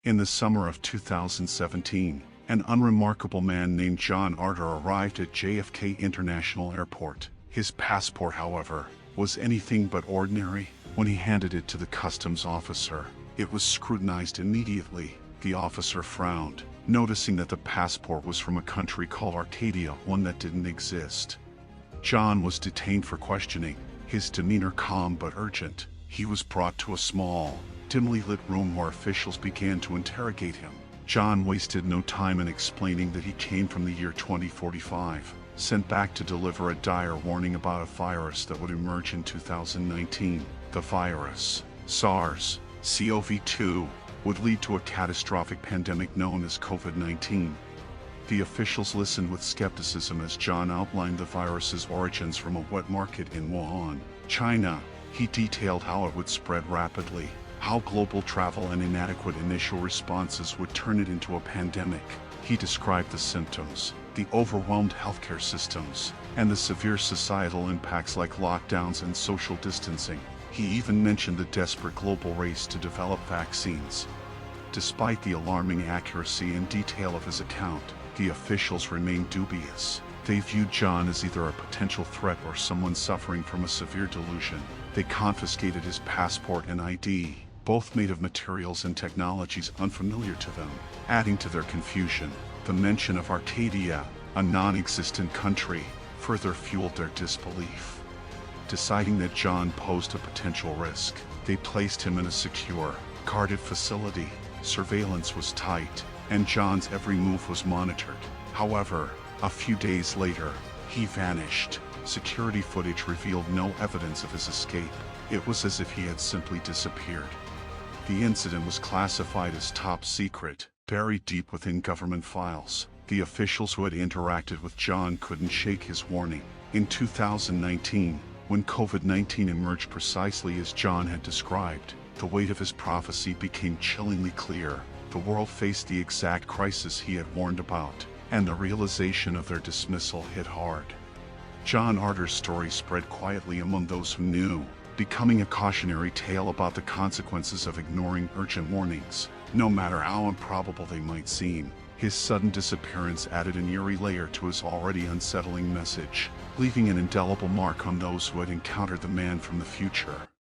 In the summer of 2017, an unremarkable man named John Arter arrived at JFK International Airport. His passport, however, was anything but ordinary. When he handed it to the customs officer, it was scrutinized immediately. The officer frowned, noticing that the passport was from a country called Arcadia, one that didn't exist. John was detained for questioning, his demeanor calm but urgent. He was brought to a small, dimly lit room where officials began to interrogate him. John wasted no time in explaining that he came from the year 2045, sent back to deliver a dire warning about a virus that would emerge in 2019. The virus, SARS-CoV-2, would lead to a catastrophic pandemic known as COVID-19. The officials listened with skepticism as John outlined the virus's origins from a wet market in Wuhan, China. He detailed how it would spread rapidly, how global travel and inadequate initial responses would turn it into a pandemic. He described the symptoms, the overwhelmed healthcare systems, and the severe societal impacts like lockdowns and social distancing. He even mentioned the desperate global race to develop vaccines. Despite the alarming accuracy and detail of his account, the officials remained dubious. They viewed John as either a potential threat or someone suffering from a severe delusion. They confiscated his passport and ID, both made of materials and technologies unfamiliar to them. Adding to their confusion, the mention of Arcadia, a non-existent country, further fueled their disbelief. Deciding that John posed a potential risk, they placed him in a secure, guarded facility. Surveillance was tight, and John's every move was monitored. However, a few days later, he vanished. Security footage revealed no evidence of his escape. It was as if he had simply disappeared. The incident was classified as top secret, buried deep within government files. The officials who had interacted with John couldn't shake his warning. In 2019, when COVID-19 emerged precisely as John had described, the weight of his prophecy became chillingly clear. The world faced the exact crisis he had warned about, and the realization of their dismissal hit hard. John Arter's story spread quietly among those who knew, becoming a cautionary tale about the consequences of ignoring urgent warnings. No matter how improbable they might seem, his sudden disappearance added an eerie layer to his already unsettling message, leaving an indelible mark on those who had encountered the man from the future.